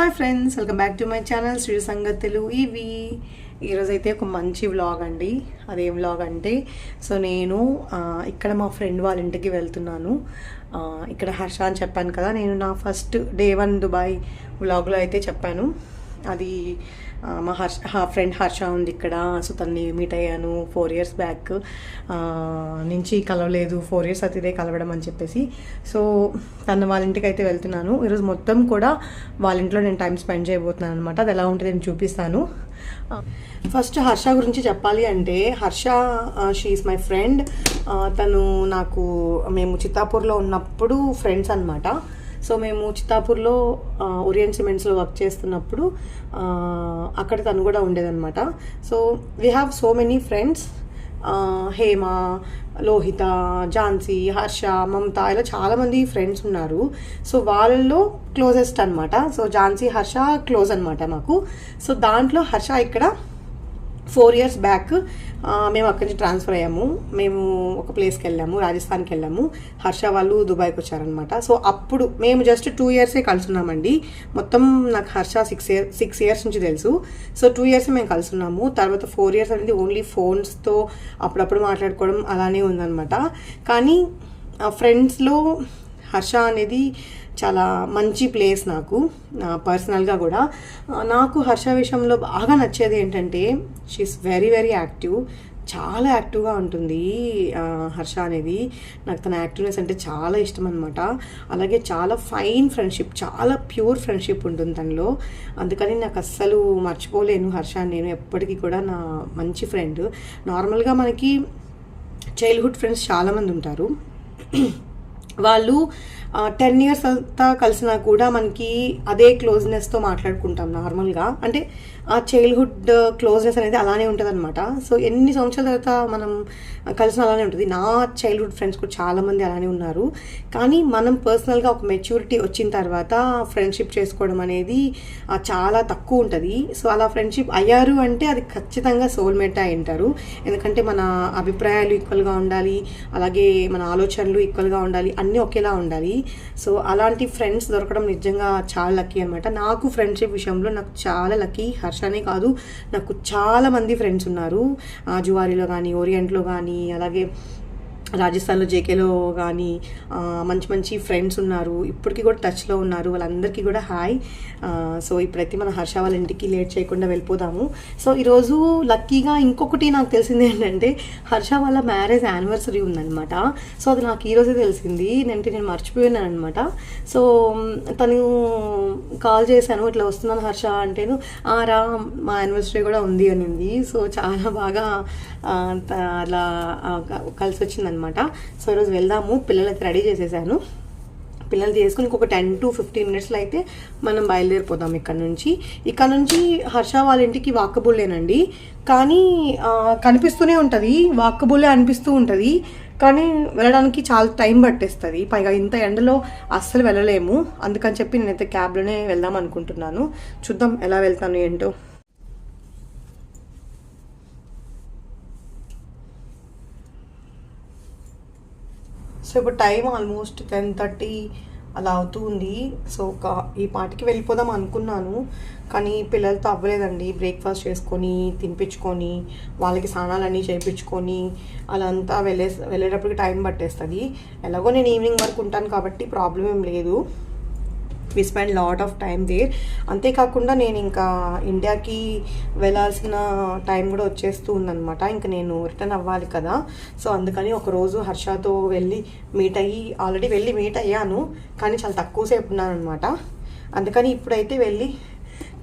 Hi friends, welcome back to my channel Sri సంగతులు ఇవి. ఈరోజు అయితే ఒక మంచి వ్లాగ్ అండి. అదేం వ్లాగ్ అంటే, సో నేను ఇక్కడ మా ఫ్రెండ్ వాళ్ళ ఇంటికి వెళ్తున్నాను. ఇక్కడ హర్ష అని చెప్పాను కదా, నేను నా ఫస్ట్ డే 1 దుబాయ్ వ్లాగ్లో అయితే చెప్పాను. అది మా ఫ్రెండ్ హర్ష ఉంది ఇక్కడ. సో తన్ని మీట్ అయ్యాను 4 years బ్యాక్ నుంచి కలవలేదు. 4 years అతిదే కలవడం అని చెప్పేసి. సో తన వాళ్ళ ఇంటికి అయితే వెళ్తున్నాను. ఈరోజు మొత్తం కూడా వాళ్ళ ఇంట్లో నేను టైం స్పెండ్ చేయబోతున్నాను అనమాట. అది ఎలా ఉంటుంది నేను చూపిస్తాను. ఫస్ట్ హర్ష గురించి చెప్పాలి అంటే, హర్ష షీఈస్ మై ఫ్రెండ్. తను మేము చిత్తాపూర్లో ఉన్నప్పుడు ఫ్రెండ్స్ అనమాట. సో మేము చిత్తాపూర్లో ఓరియంట్ సిమెంట్స్లో వర్క్ చేస్తున్నప్పుడు అక్కడ తను కూడా ఉండేదన్నమాట. So we have so many friends. Hema, Lohitha, Jhansi, Harsha, Mamata, ఇలా చాలామంది ఫ్రెండ్స్ ఉన్నారు. సో వాళ్ళల్లో క్లోజెస్ట్ అనమాట. సో ఝాన్సీ, హర్ష క్లోజ్ అనమాట మాకు. సో దాంట్లో హర్ష ఇక్కడ 4 years బ్యాక్ మేము అక్కడి నుంచి ట్రాన్స్ఫర్ అయ్యాము. మేము ఒక ప్లేస్కి వెళ్ళాము, రాజస్థాన్కి వెళ్ళాము. హర్ష వాళ్ళు దుబాయ్కి వచ్చారనమాట. సో అప్పుడు మేము జస్ట్ 2 years కలుసున్నామండి. మొత్తం నాకు హర్ష 6 years నుంచి తెలుసు. సో 2 years మేము కలుసున్నాము. తర్వాత 4 years అనేది ఓన్లీ ఫోన్స్తో అప్పుడప్పుడు మాట్లాడుకోవడం అలానే ఉందన్నమాట. కానీ ఫ్రెండ్స్లో హర్ష అనేది చాలా మంచి ప్లేస్ నాకు పర్సనల్గా కూడా. నాకు హర్ష విషయంలో బాగా నచ్చేది ఏంటంటే, షీఈస్ వెరీ వెరీ యాక్టివ్. చాలా యాక్టివ్గా ఉంటుంది హర్ష అనేది. నాకు తన యాక్టివ్నెస్ అంటే చాలా ఇష్టం అనమాట. అలాగే చాలా ఫైన్ ఫ్రెండ్షిప్, చాలా ప్యూర్ ఫ్రెండ్షిప్ ఉంటుంది తనలో. అందుకని నాకు అస్సలు మర్చిపోలేను హర్ష. నేను ఎప్పటికీ కూడా నా మంచి ఫ్రెండ్. నార్మల్గా మనకి చైల్డ్హుడ్ ఫ్రెండ్స్ చాలామంది ఉంటారు. వాళ్ళు 10 years అంతా కలిసినా కూడా మనకి అదే క్లోజ్నెస్తో మాట్లాడుకుంటాం నార్మల్గా. అంటే ఆ చైల్డ్హుడ్ క్లోజ్నెస్ అనేది అలానే ఉంటుంది అనమాట. సో ఎన్ని సంవత్సరాల తర్వాత మనం కలిసిన అలానే ఉంటుంది. నా చైల్డ్హుడ్ ఫ్రెండ్స్ కూడా చాలామంది అలానే ఉన్నారు. కానీ మనం పర్సనల్గా ఒక మెచ్యూరిటీ వచ్చిన తర్వాత ఫ్రెండ్షిప్ చేసుకోవడం అనేది చాలా తక్కువ ఉంటుంది. సో అలా ఫ్రెండ్షిప్ అయ్యారు అంటే అది ఖచ్చితంగా సోల్మేట్ అయి ఉంటారు. ఎందుకంటే మన అభిప్రాయాలు ఈక్వల్గా ఉండాలి, అలాగే మన ఆలోచనలు ఈక్వల్గా ఉండాలి, అన్నీ ఒకేలా ఉండాలి. సో అలాంటి ఫ్రెండ్స్ దొరకడం నిజంగా చాలా లక్కీ అనమాట. నాకు ఫ్రెండ్షిప్ విషయంలో నాకు చాలా లక్కీ. హర్షనే కాదు, నాకు చాలా మంది ఫ్రెండ్స్ ఉన్నారు. జువారీలో కానీ, ఓరియంట్లో కానీ, అలాగే రాజస్థాన్లో జేకేలో కానీ మంచి మంచి ఫ్రెండ్స్ ఉన్నారు. ఇప్పటికీ కూడా టచ్లో ఉన్నారు. వాళ్ళందరికీ కూడా హాయ్. సో ఇప్పుడైతే మన హర్ష వాళ్ళ ఇంటికి లేట్ చేయకుండా వెళ్ళిపోదాము. సో ఈరోజు లక్కీగా ఇంకొకటి నాకు తెలిసింది ఏంటంటే, హర్ష వాళ్ళ మ్యారేజ్ యానివర్సరీ ఉందనమాట. సో అది నాకు ఈరోజే తెలిసింది. నేను మర్చిపోయాను అనమాట. సో తను కాల్ చేశాను, ఇట్లా వస్తున్నాను హర్ష అంటేను, రా మా యానివర్సరీ కూడా ఉంది అనింది. సో చాలా బాగా అలా కలిసి వచ్చిందనమాట. సో ఈరోజు వెళ్దాము. పిల్లలకి రెడీ చేసేసాను. పిల్లలు తీసుకుని ఇంకొక 10 to 15 minutes అయితే మనం బయలుదేరిపోదాం ఇక్కడ నుంచి. హర్ష వాళ్ళ ఇంటికి వాకబుల్లేనండి, కానీ కనిపిస్తూనే ఉంటుంది, వాకబుల్లే అనిపిస్తూ ఉంటుంది. కానీ వెళ్ళడానికి చాలా టైం పట్టేస్తుంది. పైగా ఇంత ఎండలో అస్సలు వెళ్ళలేము. అందుకని చెప్పి నేనైతే క్యాబ్లోనే వెళ్దాం అనుకుంటున్నాను. చూద్దాం ఎలా వెళ్తాను ఏంటో. సో ఇప్పుడు టైం ఆల్మోస్ట్ 10:30 అలా అవుతుంది. సో ఈ పాటికి వెళ్ళిపోదాం అనుకున్నాను, కానీ పిల్లలతో అవ్వలేదండి. బ్రేక్ఫాస్ట్ చేసుకొని తినిపించుకొని వాళ్ళకి స్నానాలన్నీ చేయించుకొని అలా అంతా వెళ్ళేటప్పటికి టైం పట్టేస్తుంది. ఎలాగో నేను ఈవినింగ్ వరకు ఉంటాను కాబట్టి ప్రాబ్లం ఏం లేదు. We spend lot of time there. అంతేకాకుండా నేను ఇంకా ఇండియాకి వెళ్ళాల్సిన టైం కూడా వచ్చేస్తూ ఉందన్నమాట. ఇంకా నేను రిటర్న్ అవ్వాలి కదా. సో అందుకని ఒకరోజు హర్షతో ఆల్రెడీ వెళ్ళి మీట్ అయ్యాను, కానీ చాలా తక్కువసేపు ఉన్నాను అనమాట. అందుకని ఇప్పుడైతే వెళ్ళి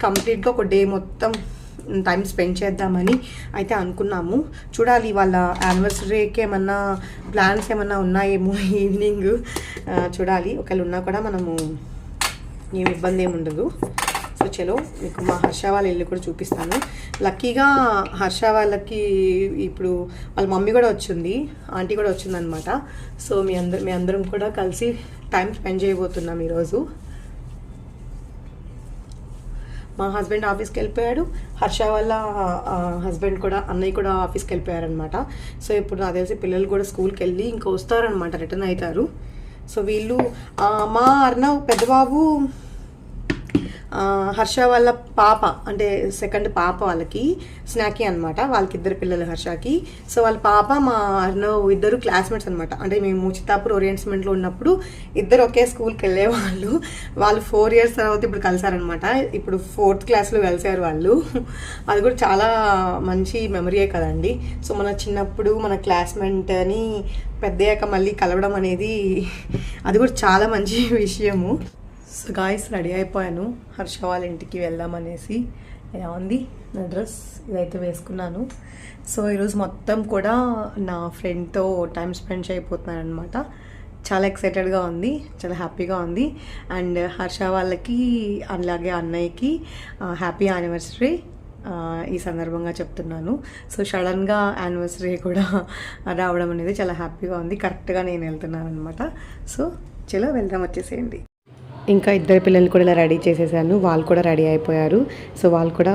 కంప్లీట్గా ఒక డే మొత్తం టైం స్పెండ్ చేద్దామని అయితే అనుకున్నాము. చూడాలి వాళ్ళ యానివర్సరీకి ఏమన్నా ప్లాన్స్ ఏమన్నా ఉన్నాయేమో ఈవినింగ్. చూడాలి, ఒకవేళ ఉన్నా కూడా మనము ఏమి ఇబ్బంది ఏమి ఉండదు. సో చలో మీకు మా హర్ష వాళ్ళ ఇల్లు కూడా చూపిస్తాను. లక్కీగా హర్ష వాళ్ళకి ఇప్పుడు వాళ్ళ మమ్మీ కూడా వచ్చింది, ఆంటీ కూడా వచ్చిందనమాట. సో మీ అందరం కూడా కలిసి టైం స్పెండ్ చేయబోతున్నాం ఈరోజు. మా హస్బెండ్ ఆఫీస్కి వెళ్ళిపోయాడు, హర్ష వాళ్ళ హస్బెండ్ కూడా, అన్నయ్య కూడా ఆఫీస్కి వెళ్ళిపోయారనమాట. సో ఇప్పుడు నాకు తెలిసి పిల్లలు కూడా స్కూల్కి వెళ్ళి ఇంకా వస్తారనమాట, రిటర్న్ అవుతారు. సో వీళ్ళు మా అర్ణవ్ పెద్దబాబు హర్ష వాళ్ళ పాప అంటే సెకండ్ పాప వాళ్ళకి స్నాకీ అనమాట. వాళ్ళకి ఇద్దరు పిల్లలు హర్షకి. సో వాళ్ళ పాప మా అర్ణవ్ ఇద్దరు క్లాస్మేట్స్ అనమాట. అంటే మేము చిత్తాపూర్ ఓరియంట్స్మెంట్లో ఉన్నప్పుడు ఇద్దరు ఒకే స్కూల్కి వెళ్ళేవాళ్ళు. వాళ్ళు 4 years తర్వాత ఇప్పుడు కలిసారనమాట. ఇప్పుడు 4th క్లాస్లో కలిసారు వాళ్ళు. అది కూడా చాలా మంచి మెమరీయే కదండి. సో మన చిన్నప్పుడు మన క్లాస్మేట్ని పెద్దయ్యాక మళ్ళీ కలవడం అనేది అది కూడా చాలా మంచి విషయము. సో గాయస్ రెడీ అయిపోయాను హర్ష వాళ్ళ ఇంటికి వెళ్దామనేసి. ఎలా ఉంది నా డ్రెస్? ఇదైతే వేసుకున్నాను. సో ఈరోజు మొత్తం కూడా నా ఫ్రెండ్తో టైం స్పెండ్ చేయబోతున్నాను అనమాట. చాలా ఎక్సైటెడ్గా ఉంది, చాలా హ్యాపీగా ఉంది. అండ్ హర్ష వాళ్ళకి అలాగే అన్నయ్యకి హ్యాపీ యానివర్సరీ ఈ సందర్భంగా చెప్తున్నాను. సో సడన్గా యానివర్సరీ కూడా రావడం అనేది చాలా హ్యాపీగా ఉంది. కరెక్ట్గా నేను వెళ్తున్నాను అనమాట. సో చలో వెళ్దాం, వచ్చేసేయండి. ఇంకా ఇద్దరు పిల్లల్ని కూడా ఇలా రెడీ చేసేసాను. వాళ్ళు కూడా రెడీ అయిపోయారు. సో వాళ్ళు కూడా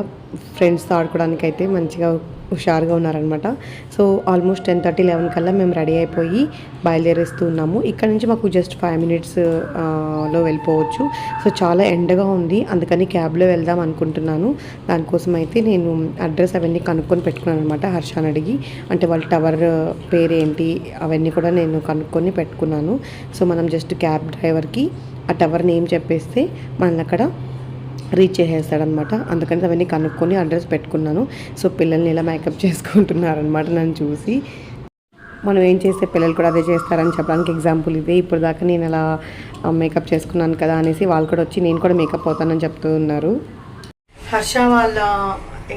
ఫ్రెండ్స్తో ఆడుకోవడానికి అయితే మంచిగా హుషారుగా ఉన్నారనమాట. సో ఆల్మోస్ట్ 10:30, 11 కల్లా మేము రెడీ అయిపోయి బయలుదేరేస్తూ ఉన్నాము. ఇక్కడ నుంచి మాకు జస్ట్ 5 minutes లో వెళ్ళిపోవచ్చు. సో చాలా ఎండగా ఉంది, అందుకని క్యాబ్లో వెళ్దాం అనుకుంటున్నాను. దానికోసం అయితే నేను అడ్రస్ అవన్నీ కనుక్కొని పెట్టుకున్నాను అనమాట. హర్షాని అడిగి, అంటే వాళ్ళ టవర్ పేరేంటి అవన్నీ కూడా నేను కనుక్కొని పెట్టుకున్నాను. సో మనం జస్ట్ క్యాబ్ డ్రైవర్కి ఆ టవర్ నేమ్ చెప్పేస్తే మనల్ని అక్కడ రీచ్ చేసేస్తాడనమాట. అందుకని అవన్నీ కనుక్కొని అడ్రస్ పెట్టుకున్నాను. సో పిల్లల్ని ఇలా మేకప్ చేసుకుంటున్నారనమాట నన్ను చూసి. మనం ఏం చేస్తే పిల్లలు కూడా అదే చేస్తారని చెప్పడానికి ఎగ్జాంపుల్ ఇదే. ఇప్పుడు దాకా నేను అలా మేకప్ చేసుకున్నాను కదా అనేసి వాళ్ళు కూడా వచ్చి నేను కూడా మేకప్ అవుతానని చెప్తూ ఉన్నారు. హర్ష వాళ్ళ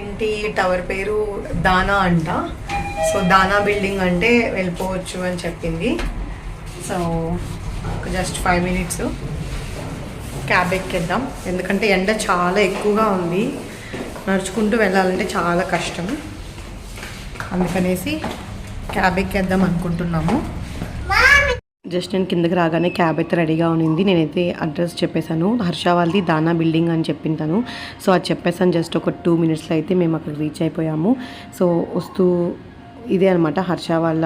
ఇంటి టవర్ పేరు దానా అంట. సో దానా బిల్డింగ్ అంటే వెళ్ళిపోవచ్చు అని చెప్పింది. సో జస్ట్ 5 minutes క్యాబ్ ఎక్కేద్దాం. ఎందుకంటే ఎండ చాలా ఎక్కువగా ఉంది, నడుచుకుంటూ వెళ్ళాలంటే చాలా కష్టం. అందుకనేసి క్యాబ్ ఎక్కేద్దాం అనుకుంటున్నాము. జస్ట్ నేను కిందకి రాగానే క్యాబ్ అయితే రెడీగా ఉన్నింది. నేనైతే అడ్రస్ చెప్పేశాను. హర్ష వాళ్ళది దానా బిల్డింగ్ అని చెప్పింటాను. సో అది చెప్పేసాను. జస్ట్ ఒక 2 minutesలో అయితే మేము అక్కడ రీచ్ అయిపోయాము. సో వస్తూ ఇదే అనమాట హర్ష వాళ్ళ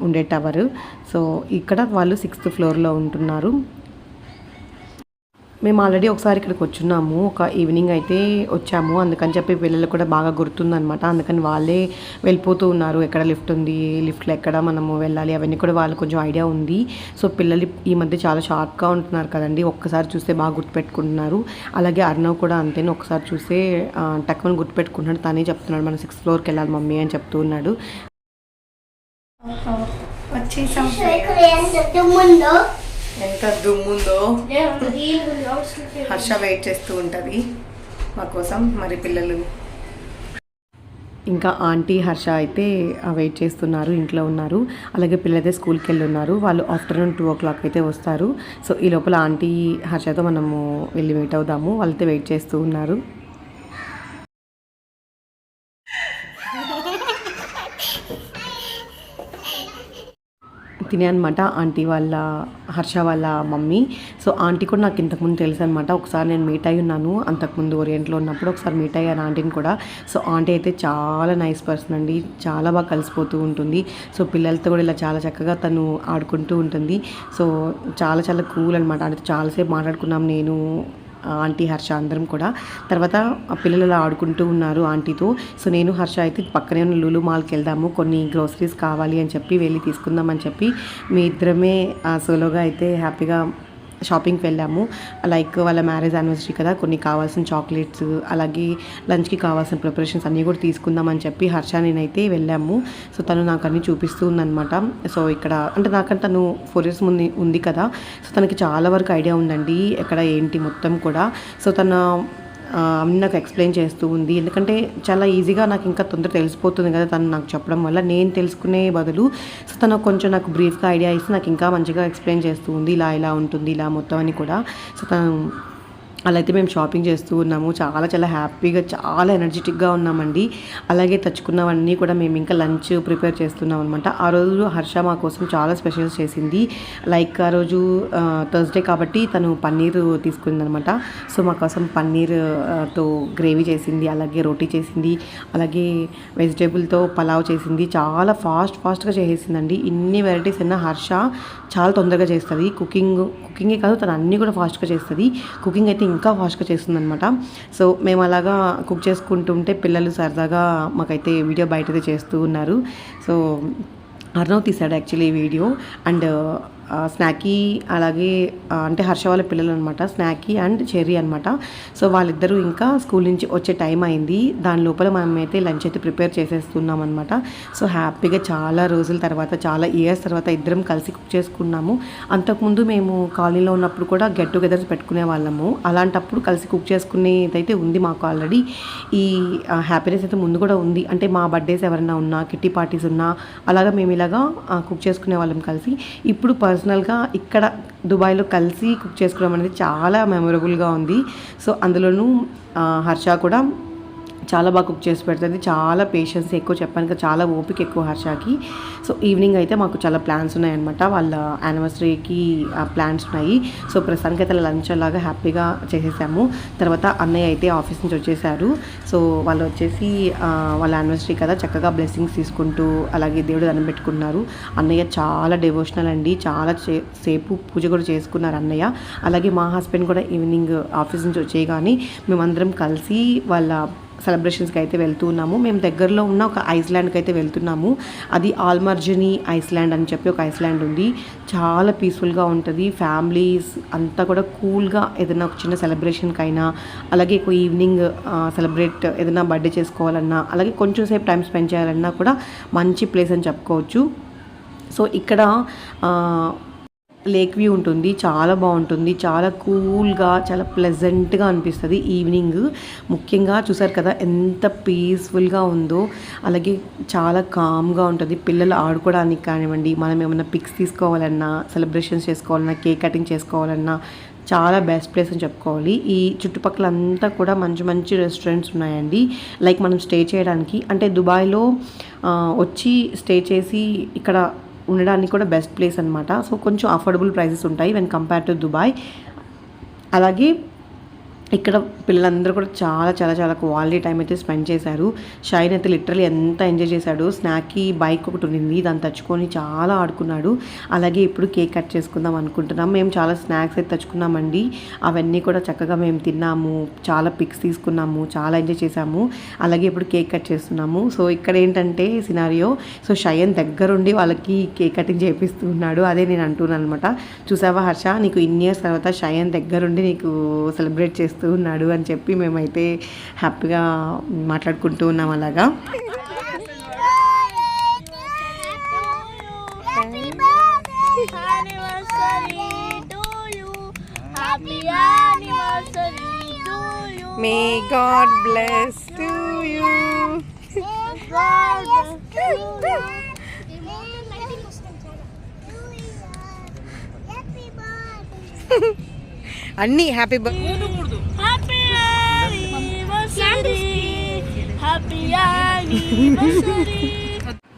ఉండే టవర్. సో ఇక్కడ వాళ్ళు 6th floorలో ఉంటున్నారు. మేము ఆల్రెడీ ఒకసారి ఇక్కడికి వచ్చున్నాము, ఒక ఈవినింగ్ అయితే వచ్చాము. అందుకని చెప్పి పిల్లలు కూడా బాగా గుర్తుందనమాట. అందుకని వాళ్ళే వెళ్ళిపోతూ ఉన్నారు, ఎక్కడ లిఫ్ట్ ఉంది, లిఫ్ట్లో ఎక్కడ మనము వెళ్ళాలి అవన్నీ కూడా వాళ్ళు కొంచెం ఐడియా ఉంది. సో పిల్లలు ఈ మధ్య చాలా షార్ప్గా ఉంటున్నారు కదండి, ఒక్కసారి చూస్తే బాగా గుర్తుపెట్టుకుంటున్నారు. అలాగే అర్ణవ్ కూడా అంతేనే, ఒకసారి చూస్తే టక్కుని గుర్తుపెట్టుకుంటున్నాడు. తనే చెప్తున్నాడు మన 6th floorకి వెళ్ళాలి మమ్మీ అని చెప్తూ ఉన్నాడు. ఎంత దుమ్ముందో. హర్ష వెయిట్ చేస్తూ ఉంటుంది మా కోసం. మరి పిల్లలు ఇంకా ఆంటీ హర్ష అయితే వెయిట్ చేస్తున్నారు, ఇంట్లో ఉన్నారు. అలాగే పిల్లలైతే స్కూల్కి వెళ్ళి ఉన్నారు. వాళ్ళు ఆఫ్టర్నూన్ 2 o'clock అయితే వస్తారు. సో ఈ లోపల ఆంటీ హర్షతో మనము వెళ్ళి వెయిట్ అవుదాము. వాళ్ళైతే వెయిట్ చేస్తూ ఉన్నారు. తినే అనమాట ఆంటీ వాళ్ళ హర్ష వాళ్ళ మమ్మీ. సో ఆంటీ కూడా నాకు ఇంతకుముందు తెలుసు అనమాట. ఒకసారి నేను మీట్ అయ్యి ఉన్నాను అంతకుముందు ఓరియంట్లో ఉన్నప్పుడు, ఒకసారి మీట్ అయ్యాను ఆంటీని కూడా. సో ఆంటీ అయితే చాలా నైస్ పర్సన్ అండి, చాలా బాగా కలిసిపోతూ ఉంటుంది. సో పిల్లలతో కూడా ఇలా చాలా చక్కగా తను ఆడుకుంటూ ఉంటుంది. సో చాలా చాలా కూల్ అనమాట. అంటే చాలాసేపు మాట్లాడుకున్నాం నేను, ఆంటీ హర్ష అందరం కూడా. తర్వాత పిల్లలు అలా ఆడుకుంటూ ఉన్నారు ఆంటీతో. సో నేను హర్ష అయితే పక్కనే ఉన్న లులు మాల్కి వెళ్దాము, కొన్ని గ్రోసరీస్ కావాలి అని చెప్పి వెళ్ళి తీసుకుందామని చెప్పి మీ ఇద్దరమే సోలోగా అయితే హ్యాపీగా షాపింగ్కి వెళ్ళాము. లైక్ వాళ్ళ మ్యారేజ్ యానివర్సరీ కదా, కొన్ని కావాల్సిన చాక్లెట్స్ అలాగే లంచ్కి కావాల్సిన ప్రిపరేషన్స్ అన్నీ కూడా తీసుకుందామని చెప్పి హర్ష నేనైతే వెళ్ళాము. సో తను నాకు అన్నీ చూపిస్తూ ఉందన్నమాట. సో ఇక్కడ అంటే నాకంటే తను 4 years ముందు ఉంది కదా, సో తనకి చాలా వరకు ఐడియా ఉందండి ఎక్కడ ఏంటి మొత్తం కూడా. సో తను అన్నీ నాకు ఎక్స్ప్లెయిన్ చేస్తూ ఉంది. ఎందుకంటే చాలా ఈజీగా నాకు ఇంకా తొందరగా తెలిసిపోతుంది కదా తను నాకు చెప్పడం వల్ల, నేను తెలుసుకునే బదులు. సో తను కొంచెం నాకు బ్రీఫ్గా ఐడియా ఇస్తే నాకు ఇంకా మంచిగా ఎక్స్ప్లెయిన్ చేస్తూ ఉంది, ఇలా ఇలా ఉంటుంది ఇలా మొత్తం అని కూడా. సో తను అలా అయితే మేము షాపింగ్ చేస్తూ ఉన్నాము. చాలా చాలా హ్యాపీగా చాలా ఎనర్జెటిక్గా ఉన్నామండి. అలాగే తెచ్చుకున్నవన్నీ కూడా మేము ఇంకా లంచ్ ప్రిపేర్ చేస్తున్నాం అనమాట. ఆ రోజు హర్ష మా కోసం చాలా స్పెషల్స్ చేసింది. లైక్ ఆ రోజు థర్స్డే కాబట్టి తను పన్నీర్ తీసుకుందనమాట. సో మా కోసం పన్నీర్తో గ్రేవీ చేసింది, అలాగే రోటీ చేసింది, అలాగే వెజిటేబుల్తో పలావ్ చేసింది. చాలా ఫాస్ట్గా చేసేసిందండి. ఇన్ని వెరైటీస్ అయినా హర్ష చాలా తొందరగా చేస్తుంది. కుకింగే కాదు, తను అన్నీ కూడా ఫాస్ట్గా చేస్తుంది. కుకింగ్ అయితే ఇంకా ఫాస్ట్గా చేస్తుందనమాట. సో మేము అలాగా కుక్ చేసుకుంటుంటే పిల్లలు సరదాగా మాకైతే వీడియో బయటదే చేస్తూ ఉన్నారు. సో అర్ణవ్ తీశాడు యాక్చువల్లీ ఈ వీడియో. అండ్ స్నాకీ అలాగే అంటే హర్ష వాళ్ళ పిల్లలు అనమాట, స్నాకీ అండ్ చెర్రీ అనమాట. సో వాళ్ళిద్దరూ ఇంకా స్కూల్ నుంచి వచ్చే టైం అయింది. దాని లోపల మనమైతే లంచ్ అయితే ప్రిపేర్ చేసేస్తున్నాం అనమాట. సో హ్యాపీగా చాలా రోజుల తర్వాత, చాలా ఇయర్స్ తర్వాత ఇద్దరం కలిసి కుక్ చేసుకున్నాము. అంతకుముందు మేము కాలనీలో ఉన్నప్పుడు కూడా గెట్ టుగెదర్స్ పెట్టుకునే వాళ్ళము. అలాంటప్పుడు కలిసి కుక్ చేసుకునేదైతే ఉంది మాకు ఆల్రెడీ. ఈ హ్యాపీనెస్ అయితే ముందు కూడా ఉంది. అంటే మా బర్త్డేస్ ఎవరైనా ఉన్నా, కిట్టి పార్టీస్ ఉన్నా అలాగా మేము ఇలాగా కుక్ చేసుకునే వాళ్ళం కలిసి. ఇప్పుడు పర్సనల్గా ఇక్కడ దుబాయ్లో కలిసి కుక్ చేసుకోవడం అనేది చాలా మెమొరబుల్గా ఉంది. సో అందులోనూ హర్ష కూడా చాలా బాగా కుక్ చేసి పెడుతుంది. చాలా పేషెన్స్ ఎక్కువ, చెప్పాను కదా, చాలా ఓపిక ఎక్కువ హర్షకి. సో ఈవినింగ్ అయితే మాకు చాలా ప్లాన్స్ ఉన్నాయన్నమాట. వాళ్ళ యానివర్సరీకి ప్లాన్స్ ఉన్నాయి. సో ప్రస్తుతానికి అయితే లంచ్ అలాగా హ్యాపీగా చేసేసాము. తర్వాత అన్నయ్య అయితే ఆఫీస్ నుంచి వచ్చేసారు. సో వాళ్ళు వచ్చేసి వాళ్ళ యానివర్సరీ కదా, చక్కగా బ్లెస్సింగ్స్ తీసుకుంటూ అలాగే దేవుడు దండం పెట్టుకున్నారు. అన్నయ్య చాలా డివోషనల్ అండి, చాలా సేపు పూజ కూడా చేసుకున్నారు అన్నయ్య. అలాగే మా హస్బెండ్ కూడా ఈవినింగ్ ఆఫీస్ నుంచి వచ్చేయగానే మేమందరం కలిసి వాళ్ళ సెలబ్రేషన్స్కి అయితే వెళ్తూ ఉన్నాము. మేము దగ్గరలో ఉన్న ఒక ఐస్లాండ్కి అయితే వెళ్తున్నాము. అది ఆల్మర్జనీ ఐస్లాండ్ అని చెప్పి ఒక ఐస్లాండ్ ఉంది. చాలా పీస్ఫుల్గా ఉంటుంది. ఫ్యామిలీస్ అంతా కూడా కూల్గా ఏదైనా ఒక చిన్న సెలబ్రేషన్కి అయినా, అలాగే ఒక ఈవినింగ్ సెలబ్రేట్ ఏదైనా బర్త్డే చేసుకోవాలన్నా, అలాగే కొంచెం సేపు టైం స్పెండ్ చేయాలన్నా కూడా మంచి ప్లేస్ అని చెప్పుకోవచ్చు. సో ఇక్కడ లేక్ వ్యూ ఉంటుంది, చాలా బాగుంటుంది, చాలా కూల్గా, చాలా ప్లెజెంట్గా అనిపిస్తుంది ఈవినింగ్. ముఖ్యంగా చూసారు కదా ఎంత పీస్ఫుల్గా ఉందో, అలాగే చాలా కామ్గా ఉంటుంది. పిల్లలు ఆడుకోవడానికి కానివ్వండి, మనం ఏమైనా పిక్స్ తీసుకోవాలన్నా, సెలబ్రేషన్స్ చేసుకోవాలన్నా, కేక్ కటింగ్ చేసుకోవాలన్నా చాలా బెస్ట్ ప్లేస్ అని చెప్పుకోవాలి. ఈ చుట్టుపక్కల అంతా కూడా మంచి మంచి రెస్టారెంట్స్ ఉన్నాయండి. లైక్ మనం స్టే చేయడానికి, అంటే దుబాయ్లో వచ్చి స్టే చేసి ఇక్కడ ఉండడానికి కూడా బెస్ట్ ప్లేస్ అనమాట. సో కొంచెం అఫోర్డబుల్ ప్రైసెస్ ఉంటాయి వెన్ కంపేర్ టు దుబాయ్. అలాగే ఇక్కడ పిల్లలందరూ కూడా చాలా చాలా చాలా క్వాలిటీ టైం అయితే స్పెండ్ చేశారు. షైన్ అయితే లిటరలీ ఎంత ఎంజాయ్ చేశాడు. స్నాక్కి బైక్ ఒకటి ఉండింది, దాన్ని తెచ్చుకొని చాలా ఆడుకున్నాడు. అలాగే ఇప్పుడు కేక్ కట్ చేసుకుందాం అనుకుంటున్నాం. మేము చాలా స్నాక్స్ అయితే తెచ్చుకున్నామండి. అవన్నీ కూడా చక్కగా మేము తిన్నాము, చాలా పిక్స్ తీసుకున్నాము, చాలా ఎంజాయ్ చేసాము. అలాగే ఇప్పుడు కేక్ కట్ చేస్తున్నాము. సో ఇక్కడ ఏంటంటే సినారియో, సో షైన్ దగ్గరుండి వాళ్ళకి కేక్ కటింగ్ చేపిస్తున్నాడు. అదే నేను అంటున్నాను అనమాట. చూసావా హర్ష, నీకు ఇన్ని ఇయర్స్ తర్వాత షైన్ దగ్గరుండి నీకు సెలబ్రేట్ చేస్తూ ఉన్నాడు అని చెప్పి మేమైతే హ్యాపీగా మాట్లాడుకుంటూ ఉన్నాం అలాగా. May God bless to you. అన్నీ హ్యాపీ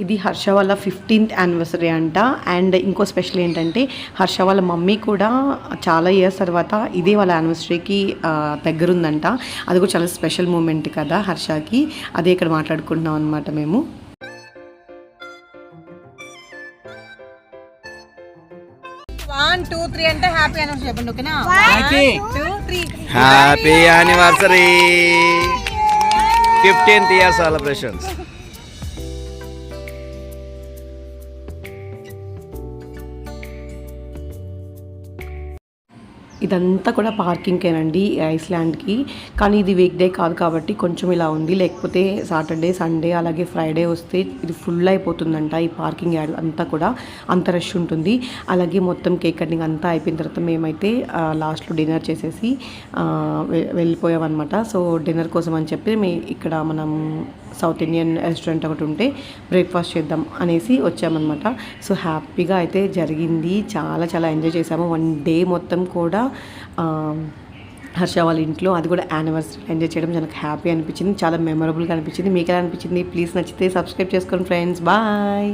ఇది హర్ష వాళ్ళ 15th యానివర్సరీ అంట. అండ్ ఇంకో స్పెషల్ ఏంటంటే హర్ష వాళ్ళ మమ్మీ కూడా చాలా ఇయర్స్ తర్వాత ఇదే వాళ్ళ యానివర్సరీకి దగ్గరుందంట. అది కూడా చాలా స్పెషల్ మూమెంట్ కదా హర్షకి. అదే ఇక్కడ మాట్లాడుకుంటున్నాం అనమాట మేము. అంటే హ్యాపీ యానివర్సరీ చెప్పండి, ఓకేనా? 1 2 3 happy anniversary, 15th year celebrations. ఇదంతా కూడా పార్కింగ్కేనండి ఐస్లాండ్కి. కానీ ఇది వీక్ డే కాదు కాబట్టి కొంచెం ఇలా ఉంది. లేకపోతే సాటర్డే, సండే అలాగే ఫ్రైడే వస్తే ఇది ఫుల్ అయిపోతుందంట. ఈ పార్కింగ్ యార్డ్ అంతా కూడా అంత రష్ ఉంటుంది. అలాగే మొత్తం కేక్ కటింగ్ అంతా అయిపోయిన తర్వాత మేమైతే లాస్ట్లో డిన్నర్ చేసేసి వెళ్ళిపోయామన్నమాట. సో డిన్నర్ కోసం అని చెప్పి ఇక్కడ మనం సౌత్ ఇండియన్ రెస్టారెంట్ ఒకటి ఉంటే బ్రేక్ఫాస్ట్ చేద్దాం అనేసి వచ్చామన్నమాట. సో హ్యాపీగా అయితే జరిగింది. చాలా చాలా ఎంజాయ్ చేసాము. 1 డే మొత్తం కూడా హర్ష వాళ్ళ ఇంట్లో, అది కూడా యానివర్సరీ ఎంజాయ్ చేయడం నాకు హ్యాపీ అనిపించింది, చాలా మెమొరబుల్గా అనిపించింది. మీకు ఎలా అనిపించింది? ప్లీజ్ నచ్చితే సబ్స్క్రైబ్ చేసుకోండి ఫ్రెండ్స్. బాయ్.